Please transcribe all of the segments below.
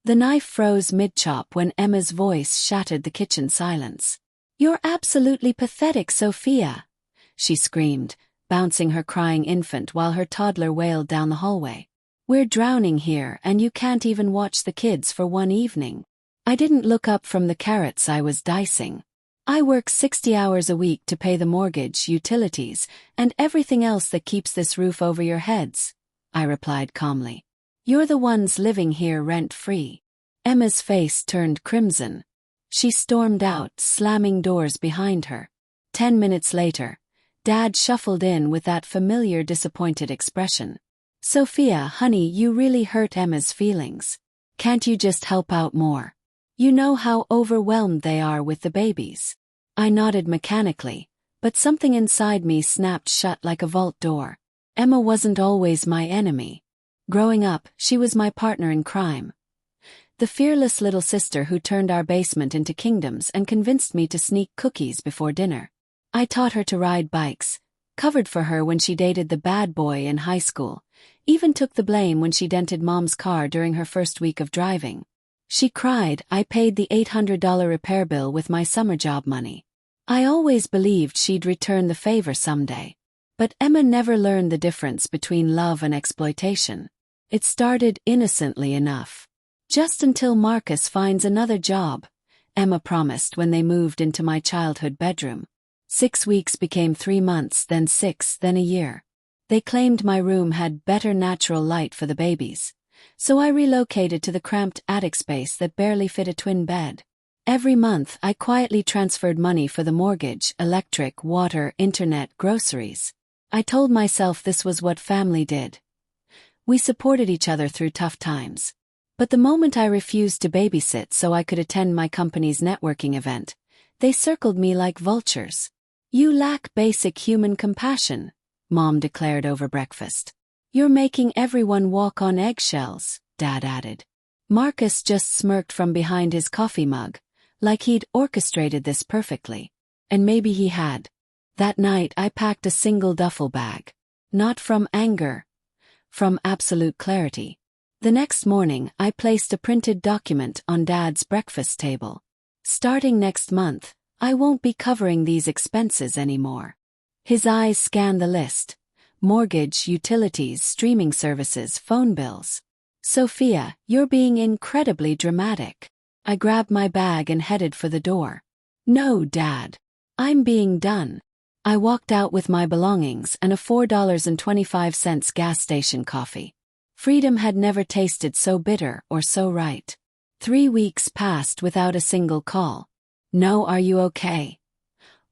The knife froze mid-chop when Emma's voice shattered the kitchen silence. "You're absolutely pathetic, Sophia," she screamed, bouncing her crying infant while her toddler wailed down the hallway. "We're drowning here and you can't even watch the kids for one evening." I didn't look up from the carrots I was dicing. "I work 60 hours a week to pay the mortgage, utilities, and everything else that keeps this roof over your heads," I replied calmly. "You're the ones living here rent-free." Emma's face turned crimson. She stormed out, slamming doors behind her. 10 minutes later, Dad shuffled in with that familiar disappointed expression. "Sophia, honey, you really hurt Emma's feelings. Can't you just help out more? You know how overwhelmed they are with the babies." I nodded mechanically, but something inside me snapped shut like a vault door. Emma wasn't always my enemy. Growing up, she was my partner in crime. The fearless little sister who turned our basement into kingdoms and convinced me to sneak cookies before dinner. I taught her to ride bikes, covered for her when she dated the bad boy in high school, even took the blame when she dented Mom's car during her first week of driving. She cried. I paid the $800 repair bill with my summer job money. I always believed she'd return the favor someday. But Emma never learned the difference between love and exploitation. It started innocently enough. "Just until Marcus finds another job," Emma promised when they moved into my childhood bedroom. 6 weeks became 3 months, then 6, then a year. They claimed my room had better natural light for the babies, so I relocated to the cramped attic space that barely fit a twin bed. Every month I quietly transferred money for the mortgage, electric, water, internet, groceries. I told myself this was what family did. We supported each other through tough times. But the moment I refused to babysit so I could attend my company's networking event, they circled me like vultures. "You lack basic human compassion," Mom declared over breakfast. "You're making everyone walk on eggshells," Dad added. Marcus just smirked from behind his coffee mug, like he'd orchestrated this perfectly. And maybe he had. That night I packed a single duffel bag. Not from anger. From absolute clarity. The next morning I placed a printed document on Dad's breakfast table. "Starting next month, I won't be covering these expenses anymore." His eyes scanned the list. Mortgage, utilities, streaming services, phone bills. "Sophia, you're being incredibly dramatic." I grabbed my bag and headed for the door. "No, Dad. I'm being done." I walked out with my belongings and a $4.25 gas station coffee. Freedom had never tasted so bitter or so right. 3 weeks passed without a single call. "No, are you okay?"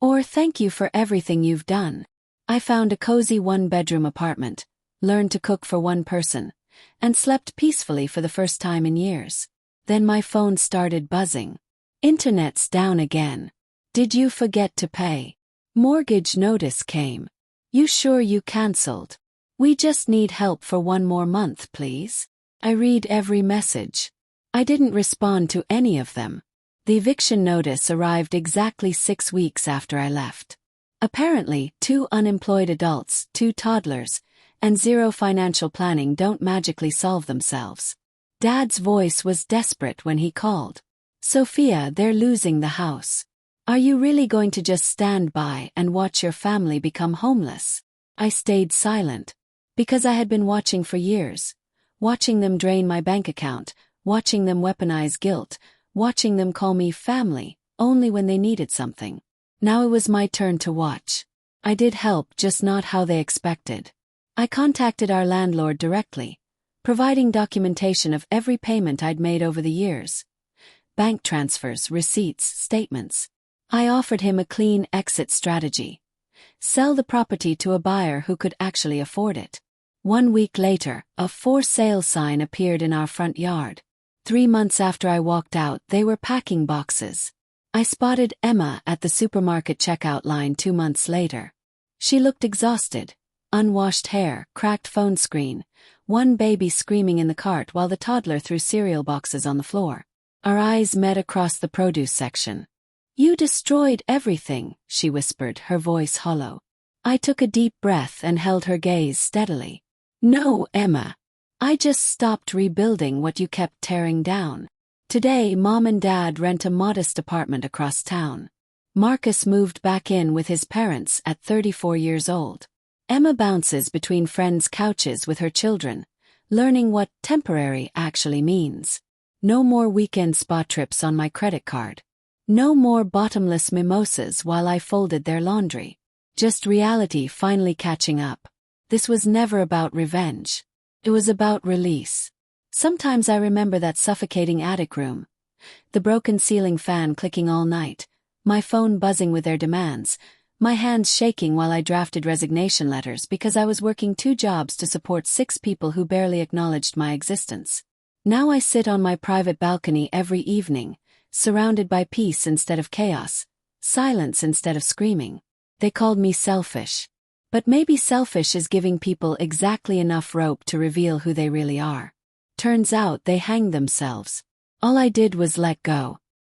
Or "Thank you for everything you've done." I found a cozy 1-bedroom apartment, learned to cook for one person, and slept peacefully for the first time in years. Then my phone started buzzing. "Internet's down again. Did you forget to pay?" Mortgage notice came. "You sure you canceled? We just need help for 1 more month, please." I read every message. I didn't respond to any of them. The eviction notice arrived exactly 6 weeks after I left. Apparently, 2 unemployed adults, 2 toddlers, and 0 financial planning don't magically solve themselves. Dad's voice was desperate when he called. "Sophia, they're losing the house. Are you really going to just stand by and watch your family become homeless?" I stayed silent. Because I had been watching for years. Watching them drain my bank account, watching them weaponize guilt, watching them call me family, only when they needed something. Now it was my turn to watch. I did help, just not how they expected. I contacted our landlord directly, providing documentation of every payment I'd made over the years. Bank transfers, receipts, statements. I offered him a clean exit strategy. Sell the property to a buyer who could actually afford it. 1 week later, a "for sale" sign appeared in our front yard. 3 months after I walked out, they were packing boxes. I spotted Emma at the supermarket checkout line 2 months later. She looked exhausted. Unwashed hair, cracked phone screen, one baby screaming in the cart while the toddler threw cereal boxes on the floor. Our eyes met across the produce section. "You destroyed everything," she whispered, her voice hollow. I took a deep breath and held her gaze steadily. "No, Emma. I just stopped rebuilding what you kept tearing down. Today, Mom and Dad rent a modest apartment across town. Marcus moved back in with his parents at 34 years old. Emma bounces between friends' couches with her children, learning what temporary actually means. No more weekend spa trips on my credit card. No more bottomless mimosas while I folded their laundry. Just reality finally catching up. This was never about revenge. It was about release. Sometimes I remember that suffocating attic room. The broken ceiling fan clicking all night, my phone buzzing with their demands, my hands shaking while I drafted resignation letters because I was working 2 jobs to support 6 people who barely acknowledged my existence. Now I sit on my private balcony every evening, surrounded by peace instead of chaos, silence instead of screaming. They called me selfish. But maybe selfish is giving people exactly enough rope to reveal who they really are. Turns out they hanged themselves. All I did was let go.